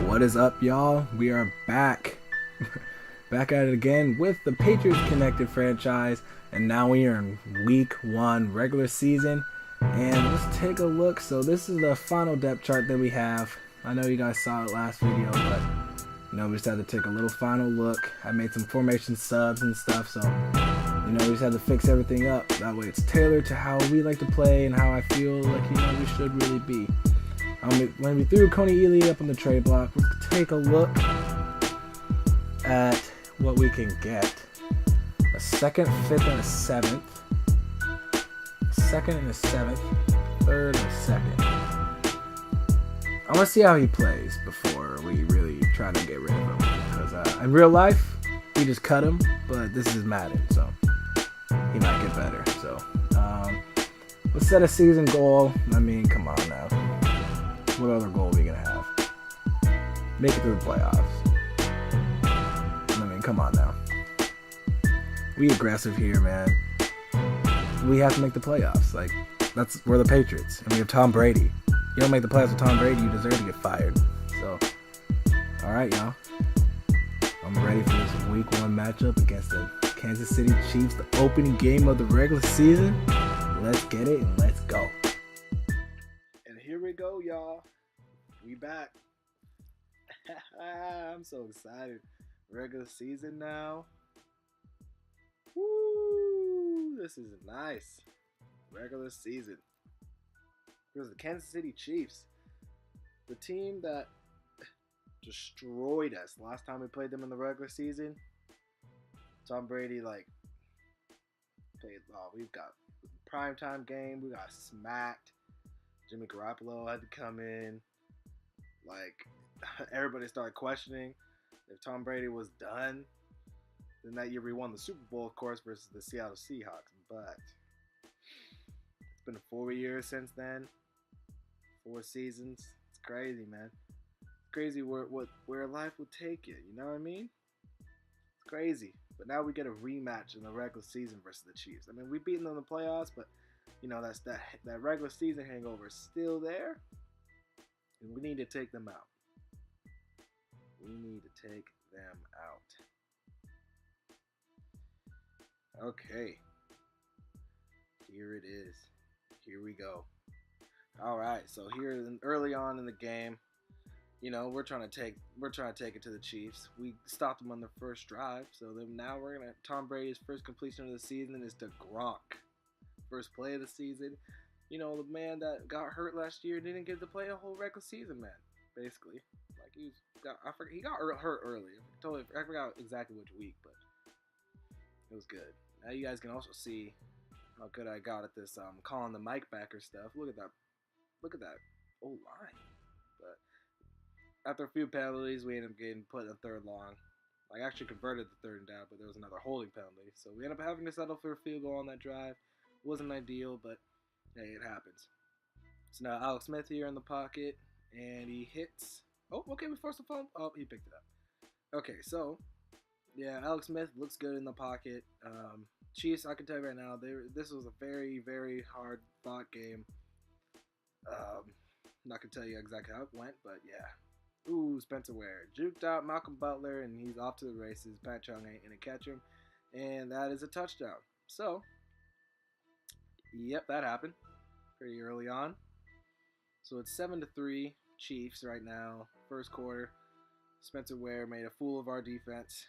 What is up, y'all? We are back. Back at it again with the Patriots Connected franchise. And now we are in week one regular season. And let's take a look. So this is the final depth chart that we have. I know you guys saw it last video, but we just had to take a little final look. I made some formation subs and stuff, so we just had to fix everything up. That way it's tailored to how we like to play and how I feel like we should really be. When we threw Coney Ely up on the trade block, let's take a look at what we can get. A second, fifth, and a seventh. A second and a seventh. Third and a second. I want to see how he plays before we really try to get rid of him. Because in real life, we just cut him, but this is Madden, so he might get better. So let's set a season goal. I mean, come on now. What other goal are we gonna have? Make it to the playoffs. I mean, come on now. We aggressive here, man. We have to make the playoffs. Like, we're the Patriots, and we have Tom Brady. You don't make the playoffs with Tom Brady, you deserve to get fired. So, all right, y'all. I'm ready for this week one matchup against the Kansas City Chiefs, the opening game of the regular season. Let's get it and let's go. And here we go, y'all. We back. I'm so excited. Regular season now. Woo! This is nice. Regular season. It was the Kansas City Chiefs. The team that destroyed us last time we played them in the regular season. Tom Brady, played. Oh, we've got Primetime game. We got smacked. Jimmy Garoppolo had to come in. Everybody started questioning if Tom Brady was done. Then that year we won the Super Bowl, of course, versus the Seattle Seahawks. But it's been 4 years since then. 4 seasons. It's crazy, man. It's crazy where life will take you. You know what I mean? It's crazy. But now we get a rematch in the regular season versus the Chiefs. I mean, we beat them in the playoffs, but that's that regular season hangover is still there. And we need to take them out. We need to take them out. Okay. Here it is. Here we go. All right. So here, early on in the game, we're trying to take it to the Chiefs. We stopped them on their first drive. So then now we're gonna Tom Brady's first completion of the season is to Gronk. First play of the season. The man that got hurt last year didn't get to play a whole regular season, man. Basically, he got hurt early. I forgot exactly which week, but it was good. Now you guys can also see how good I got at this calling the mic backer stuff. Look at that old line. But after a few penalties, we ended up getting put in a third long. I actually converted the third and down, but there was another holding penalty, so we ended up having to settle for a field goal on that drive. Wasn't ideal, but hey, it happens. So now Alex Smith here in the pocket, and he hits. Oh, okay, we forced the phone. Oh, he picked it up. Okay, so yeah, Alex Smith looks good in the pocket. Chiefs, I can tell you right now, this was a very, very hard fought game. Not gonna tell you exactly how it went, but yeah. Ooh, Spencer Ware juked out Malcolm Butler, and he's off to the races. Pat Chung ain't gonna catch him, and that is a touchdown. So, yep, that happened pretty early on. So it's 7-3 Chiefs right now. First quarter, Spencer Ware made a fool of our defense.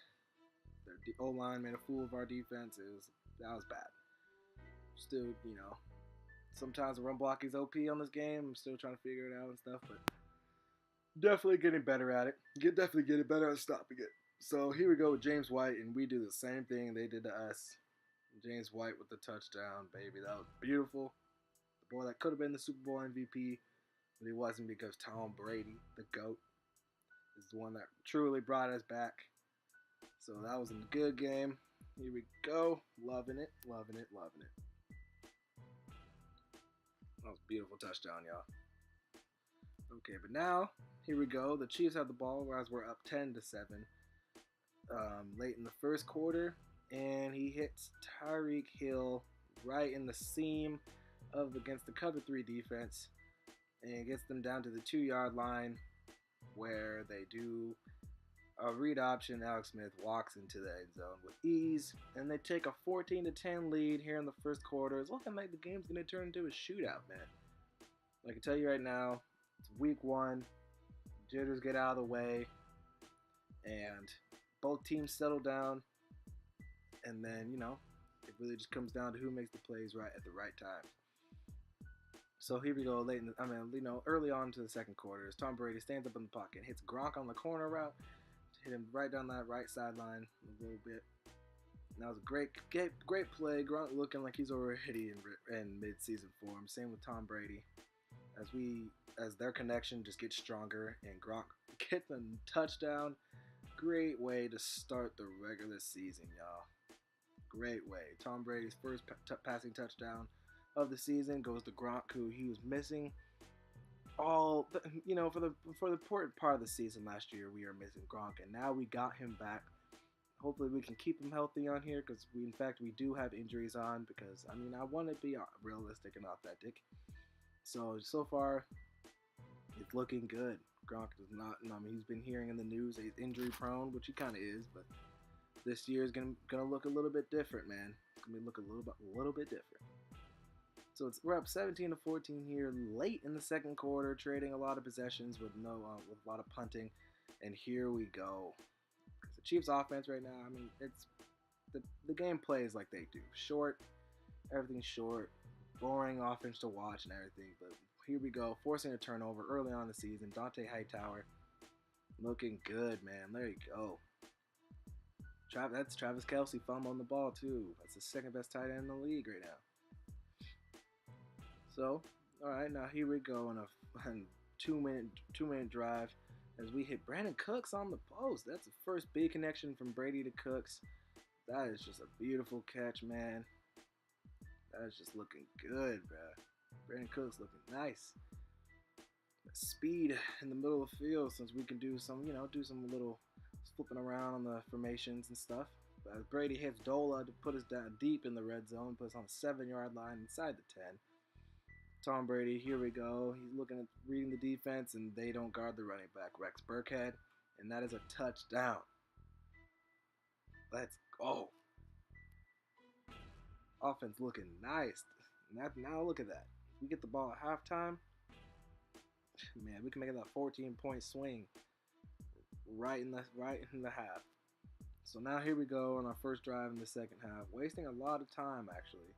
Their O-line made a fool of our defense. That was bad. Still, sometimes the run blocking is OP on this game. I'm still trying to figure it out and stuff, but definitely getting better at it. Definitely getting better at stopping it. So here we go with James White, and we do the same thing they did to us. James White with the touchdown, baby. That was beautiful. The boy that could have been the Super Bowl MVP, but he wasn't because Tom Brady, the GOAT, is the one that truly brought us back. So that was a good game. Here we go. Loving it, loving it, loving it. That was a beautiful touchdown, y'all. Okay, but now, here we go. The Chiefs have the ball, whereas we're up 10-7 late in the first quarter. And he hits Tyreek Hill right in the seam against the cover 3 defense. And gets them down to the 2-yard line where they do a read option. Alex Smith walks into the end zone with ease, and they take a 14-10 lead here in the first quarter. It's looking like the game's going to turn into a shootout, man. I can tell you right now, it's week one. Jitters get out of the way, and both teams settle down, and then, it really just comes down to who makes the plays right at the right time. So here we go, early on to the second quarter, as Tom Brady stands up in the pocket, hits Gronk on the corner route, hit him right down that right sideline a little bit. And that was a great play. Gronk looking like he's already in mid-season form. Same with Tom Brady. As their connection just gets stronger, and Gronk gets a touchdown. Great way to start the regular season, y'all. Great way. Tom Brady's first passing touchdown of the season goes to Gronk, who he was missing for the important part of the season last year. We were missing Gronk, and now we got him back. Hopefully we can keep him healthy on here, because we do have injuries on, because I want to be realistic and authentic. So far it's looking good. Gronk does not, he's been hearing in the news that he's injury prone, which he kind of is, but this year is gonna look a little bit different, man. It's gonna look a little bit different. So we're up 17-14 here, late in the second quarter, trading a lot of possessions with a lot of punting, and here we go. The Chiefs' offense right now, it's the game plays like they do, short, everything's short, boring offense to watch and everything. But here we go, forcing a turnover early on in the season. Dante Hightower looking good, man. There you go. That's Travis Kelce fumbling the ball too. That's the second best tight end in the league right now. So, all right, now here we go on a 2-minute drive as we hit Brandon Cooks on the post. That's the first big connection from Brady to Cooks. That is just a beautiful catch, man. That is just looking good, bro. Brandon Cooks looking nice. Speed in the middle of the field, since we can do some little flipping around on the formations and stuff. But Brady hits Dola to put us down deep in the red zone, puts us on the 7-yard line inside the 10. Tom Brady, here we go. He's reading the defense, and they don't guard the running back, Rex Burkhead, and that is a touchdown. Let's go. Offense looking nice. Now look at that. We get the ball at halftime. Man, we can make it a 14-point swing right in the half. So now here we go on our first drive in the second half, wasting a lot of time actually.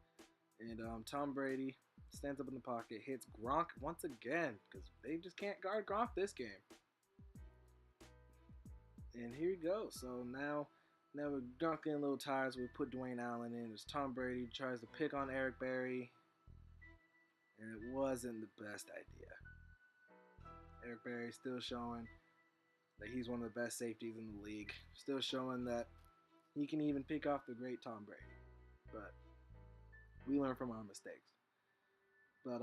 And Tom Brady stands up in the pocket, hits Gronk once again, because they just can't guard Gronk this game. And here we go. So now we're getting a little tired, so we put Dwayne Allen in. As Tom Brady tries to pick on Eric Berry, and it wasn't the best idea. Eric Berry still showing that he's one of the best safeties in the league. Still showing that he can even pick off the great Tom Brady. But we learn from our mistakes. But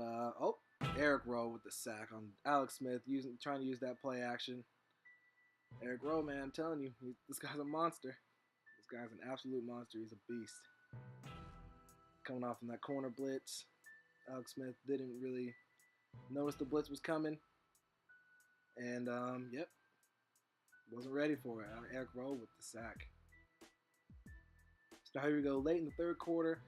Eric Rowe with the sack on Alex Smith, trying to use that play action. Eric Rowe, man, I'm telling you, this guy's a monster. This guy's an absolute monster. He's a beast. Coming off from that corner blitz, Alex Smith didn't really notice the blitz was coming. And, wasn't ready for it. Eric Rowe with the sack. So here we go, late in the third quarter.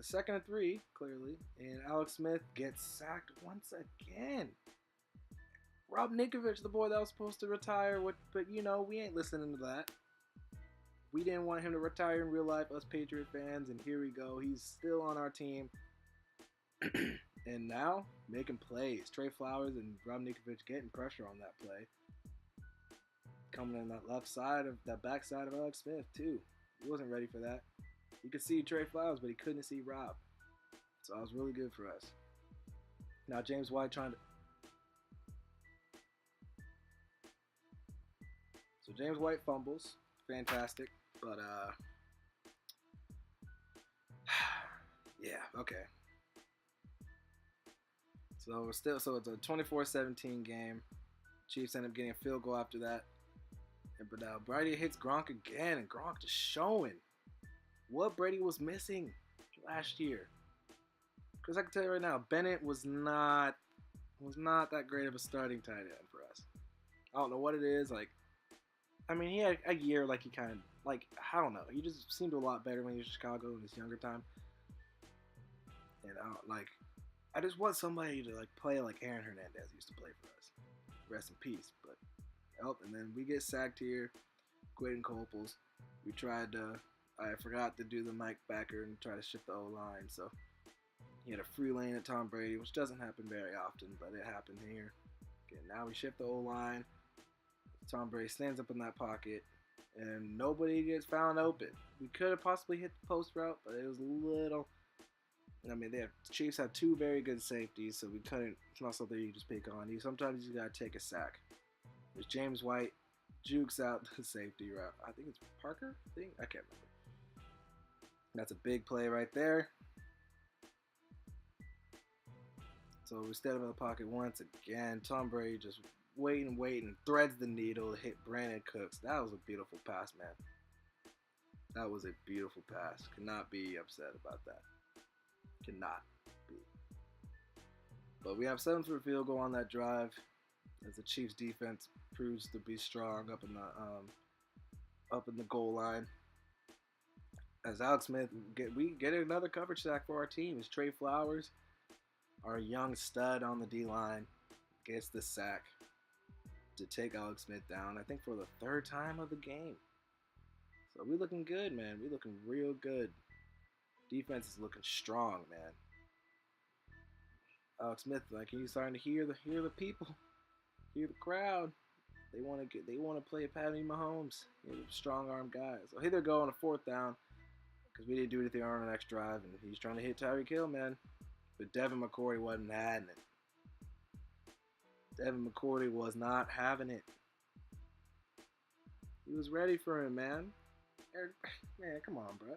Second and 3, clearly. And Alex Smith gets sacked once again. Rob Ninkovich, the boy that was supposed to retire, but we ain't listening to that. We didn't want him to retire in real life, us Patriot fans, and here we go. He's still on our team. And now, making plays. Trey Flowers and Rob Ninkovich getting pressure on that play. Coming in that back side of Alex Smith, too. He wasn't ready for that. You could see Trey Flowers, but he couldn't see Rob. So it was really good for us. Now, James White So James White fumbles. Fantastic. But, yeah, okay. So it's a 24-17 game. Chiefs end up getting a field goal after that. But Brady hits Gronk again, and Gronk just showing what Brady was missing last year. Because I can tell you right now, Bennett was not was not that great of a starting tight end for us. I don't know what it is. Like, I mean, he had a year like he kind of like I don't know. He just seemed a lot better when he was in Chicago in his younger time. And like, I just want somebody to like play like Aaron Hernandez used to play for us. Rest in peace. But and then we get sacked here. Quentin Coples. We tried to. I forgot to do the Mike Backer and try to shift the O line. So he had a free lane at Tom Brady, which doesn't happen very often, but it happened here. Okay, now we shift the O line. Tom Brady stands up in that pocket, and nobody gets found open. We could have possibly hit the post route, but it was a little. I mean, the Chiefs had two very good safeties, so we couldn't. It's not something you just pick on. Sometimes you gotta take a sack. There's James White, jukes out the safety route. I think it's Parker. I can't remember. That's a big play right there. So we step in the pocket once again. Tom Brady just waiting, threads the needle, hit Brandon Cooks. That was a beautiful pass, man. That was a beautiful pass. Cannot be upset about that. Cannot be. But we have 7 for a field goal on that drive, as the Chiefs defense proves to be strong up in the goal line. As Alex Smith, we get another coverage sack for our team. It's Trey Flowers, our young stud on the D line, gets the sack to take Alex Smith down. I think for the 3rd time of the game. So we looking good, man. We looking real good. Defense is looking strong, man. Alex Smith, like he's starting to hear the people, hear the crowd. They want to play Patty Mahomes. Strong arm guys. So here they go on a 4th down because we didn't do anything on the next drive, and he's trying to hit Tyreek Hill, man. But Devin McCourty wasn't having it. Devin McCourty was not having it. He was ready for him, man. Man, come on, bro.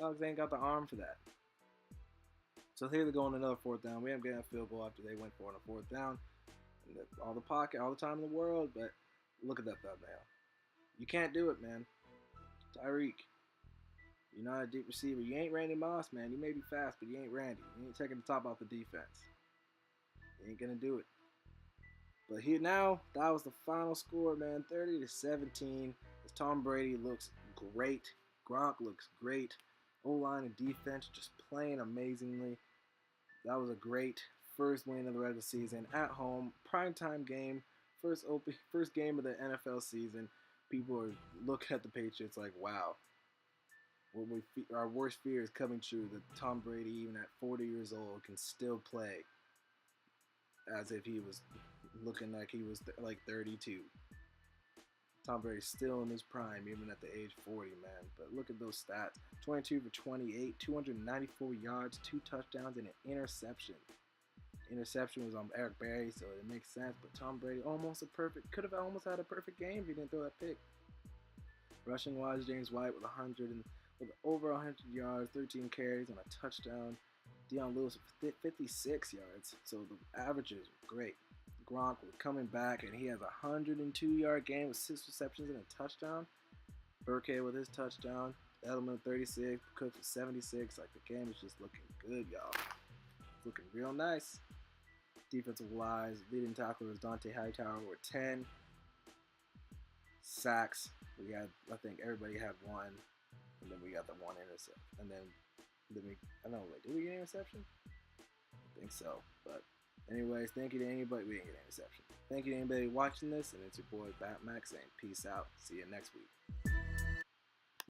Alex ain't got the arm for that. So here they go on another 4th down. We haven't gotten a field goal after they went for it on a 4th down. And all the pocket, all the time in the world, but look at that thumbnail. You can't do it, man. Tyreek, you're not a deep receiver. You ain't Randy Moss, man. You may be fast, but you ain't Randy. You ain't taking the top off the defense. You ain't gonna do it. But here now, that was the final score, man. 30-17. As Tom Brady looks great. Gronk looks great. O-line and defense just playing amazingly. That was a great first win of the regular season at home. Primetime game. First game of the NFL season. People are looking at the Patriots like, wow. Our worst fear is coming true, that Tom Brady, even at 40 years old, can still play as if he was looking like he was like 32. Tom Brady's still in his prime, even at the age 40, man. But look at those stats. 22 for 28, 294 yards, 2 touchdowns, and an interception. Interception was on Eric Berry, so it makes sense. But Tom Brady could have almost had a perfect game if he didn't throw that pick. Rushing wise, James White with over 100 yards, 13 carries, and a touchdown. Deion Lewis with 56 yards, so the averages were great. Gronk was coming back, and he has a 102-yard game with 6 receptions and a touchdown. Burkhead with his touchdown. Edelman 36, Cooks with 76. Like, the game is just looking good, y'all. It's looking real nice. Defensive wise, leading tackler was Dante Hightower with 10 sacks. I think everybody had 1, and then we got the 1 intercept. And then I don't know, did we get an interception? I think so, but anyways, thank you to anybody. We didn't get an interception. Thank you to anybody watching this, and it's your boy Bat Max saying peace out. See you next week.